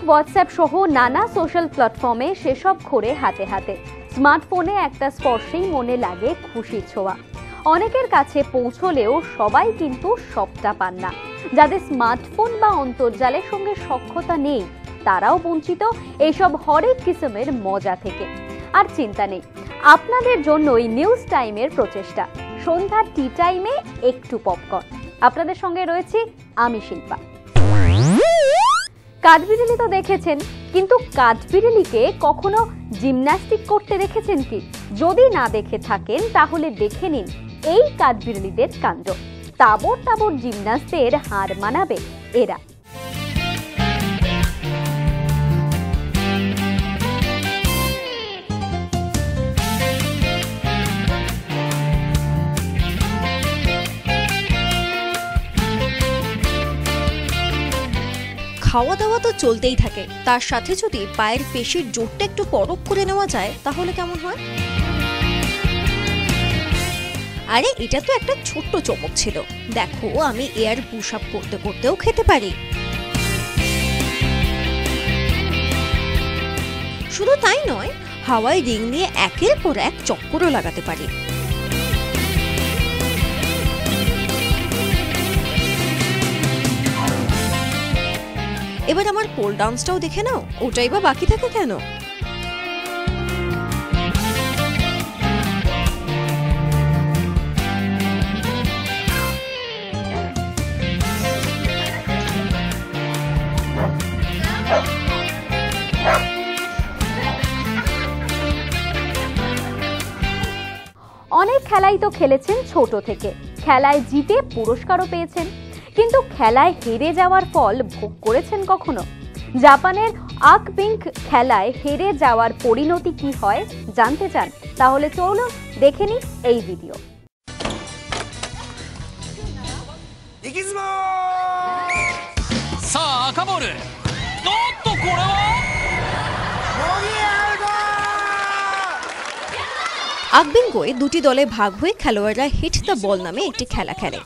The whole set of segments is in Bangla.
হোয়াটসঅ্যাপ সহ নানা সোশ্যাল প্ল্যাটফর্মে সেসব ঘোরে হাতে হাতে। স্মার্টফোনে একটা স্পর্শেই মনে লাগে খুশির ছোঁয়া। অনেকের কাছে পৌঁছলেও সবাই কিন্তু সবটা পান না। যাদের স্মার্টফোন বা অন্তর্জালের সঙ্গে সখ্যতা নেই তারাও বঞ্চিত এইসব হরেক কিসমের মজা থেকে। আর চিন্তা নেই, আপনাদের জন্যই নিউজ টাইমের প্রচেষ্টা, সন্ধ্যার টি টাইমে একটু পপকর্ন। আপনাদের সঙ্গে রয়েছি আমি শিল্পা। কাঠবিড়ালি তো দেখেছেন, কিন্তু কাঠবিড়ালিকে কখনো জিমন্যাস্টিক করতে দেখেছেন কি? যদি না দেখে থাকেন তাহলে দেখে নিন এই কাঠবিড়ালিদের কাণ্ড। তাবর তাবর জিমন্যাস্টদের হার মানাবে এরা। খাওয়া দাওয়া তো চলতেই থাকে, তার সাথে যদি পায়ের পেশির জোরটা একটু পরখ করে নেওয়া যায় তাহলে কেমন হয়? আরে এটা তো একটা ছোট্ট চমক ছিল। দেখো, আমি এয়ার পুশ আপ করতে করতেও খেতে পারি। শুধু তাই নয়, হাওয়ায় রিং নিয়ে একের পর এক চক্করও লাগাতে পারি। এবার আমার পোল ডান্সটাও দেখে নাও, ওটাই বা বাকি থাকে কেন? অনেক খেলাই তো খেলেছেন ছোট থেকে, খেলায় জিতে পুরস্কারও পেয়েছেন, কিন্তু খেলায় হেরে যাওয়ার ফল ভোগ করেছেন কখনো? জাপানের আকবিঙ্ক খেলায় হেরে যাওয়ার পরিণতি কি হয় জানতে চান? তাহলে চলুন দেখে নিন এই ভিডিও। আকবিঙ্গোয় দুটি দলে ভাগ হয়ে খেলোয়াড়রা হিট দ্য বল নামে একটি খেলা খেলে।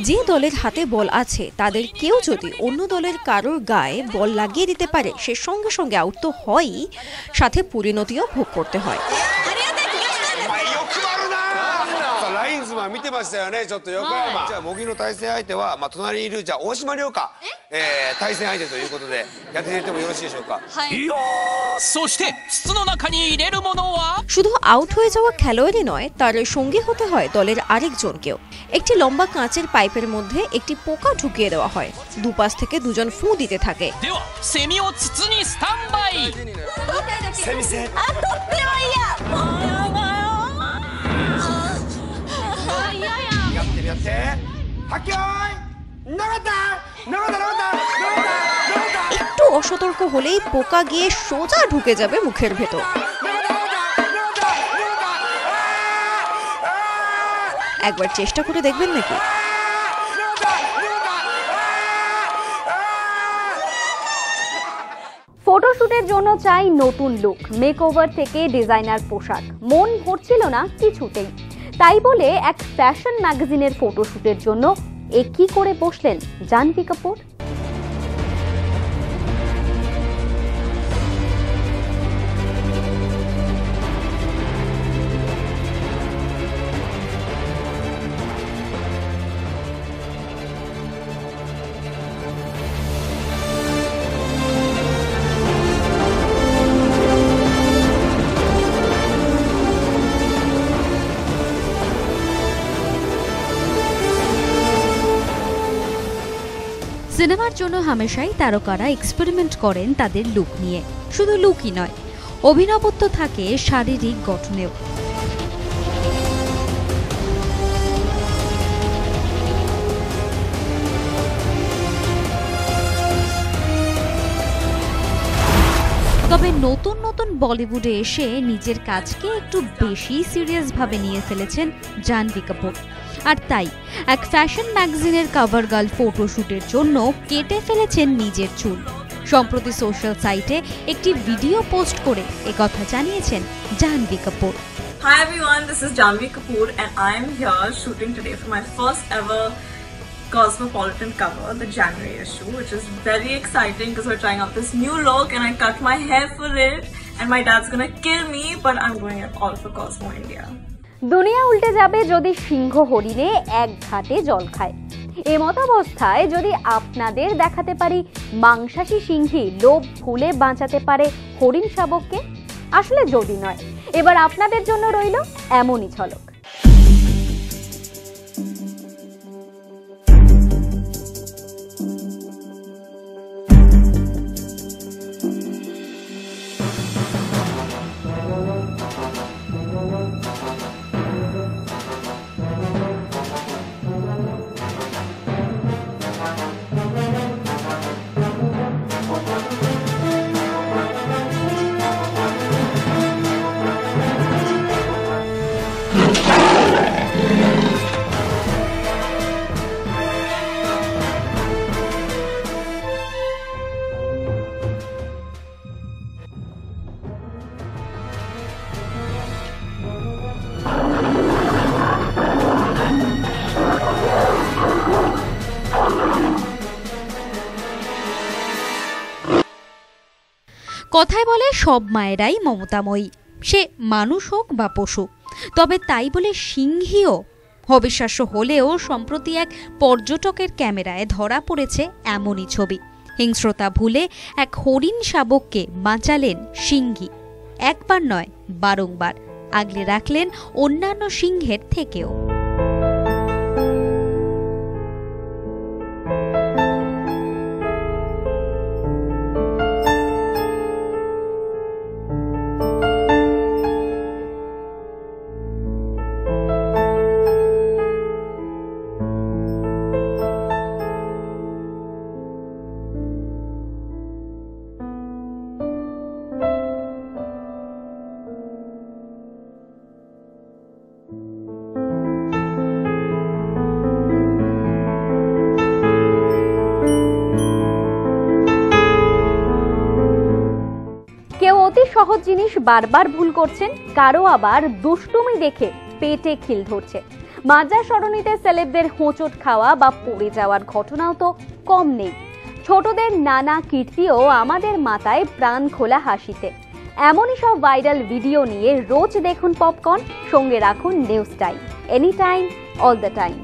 যে দলের হাতে বল আছে তাদের কেউ যদি অন্য দলের কারোর গায়ে বল লাগিয়ে দিতে পারে সে সঙ্গে সঙ্গে আউট তো হয়ই, সাথে পরিণতিও ভোগ করতে হয়। শুধু আউট হয়ে যাওয়া খেলোয়াড়ই নয়, তার সঙ্গী হতে হয় দলের আরেকজনকেও। একটি লম্বা কাঁচের পাইপের মধ্যে একটি পোকা ঢুকিয়ে দেওয়া হয়। দুপাশ থেকে দুজন ফু দিতে থাকে। একটু অসতর্ক হলেই পোকা গিয়ে সোজা ঢুকে যাবে মুখের ভেতর। একবার চেষ্টা করে দেখবেন নাকি? ফটোশুটের জন্য চাই নতুন লুক, মেকওভার থেকে ডিজাইনার পোশাক। মন ভরছিল না কিছুতেই, তাই বলে এক ফ্যাশন ম্যাগাজিনের ফটোশুটের জন্য কি করে বসলেন জাহ্নবী কাপুর। সিনেমার জন্য হামেশাই তারকারা এক্সপেরিমেন্ট করেন তাদের লুক নিয়ে। শুধু লুকই নয়, অভিনবত্ব থাকে শারীরিক গঠনেও। তবে নতুন নতুন বলিউডে এসে নিজের কাজকে একটু বেশি সিরিয়াস ভাবে নিয়ে ফেলেছেন জাহ্নবী কাপুর। আর তাই এক ফ্যাশন ম্যাগাজিনের কভার গার্ল ফটোশুটের জন্য কেটে ফেলেছেন নিজের চুল। সম্প্রতি সোশ্যাল সাইটে একটি ভিডিও পোস্ট করে একথা জানিয়েছেন Jahnavi Kapoor. Hi everyone, this is Janhvi Kapoor and I am here shooting today for my first ever Cosmopolitan cover, the January issue, which is very exciting because we're trying out this new look and I cut my hair for it and my dad's gonna kill me, but I'm doing it all for Cosmo India. দুনিয়া উল্টে যাবে যদি সিংহ হরিণে এক ঘাটে জল খায়। এমতাবস্থায় যদি আপনাদের দেখাতে পারি মাংসাশী সিংহী লোভ ভুলে বাঁচাতে পারে হরিণ শাবককে, আসলে যদি নয়, এবার আপনাদের জন্য রইল এমনই ঝলক। কথায় বলে সব মায়েরাই মমতাময়ী, সে মানুষ হোক বা পশু। তবে তাই বলে সিংহীও অবিশ্বাস্য হলেও সম্প্রতি এক পর্যটকের ক্যামেরায় ধরা পড়েছে এমনই ছবি। হিংস্রতা ভুলে এক হরিণ শাবককে বাঁচালেন সিংহী। একবার নয়, বারংবার আগলে রাখলেন অন্যান্য সিংহের থেকেও। কেউ অতি সহজ জিনিস বারবার ভুল করছেন, কারো আবার দুষ্টুমি দেখে পেটে খিল ধরছে। মাজা সরণিতে সেলেবদের হোঁচট খাওয়া বা পড়ে যাওয়ার ঘটনাও তো কম নেই। ছোটদের নানা কীর্তিও আমাদের মাথায় প্রাণ খোলা হাসিতে। এমনই সব ভাইরাল ভিডিও নিয়ে রোজ দেখুন পপকর্ন, সঙ্গে রাখুন news time, any time, all the time.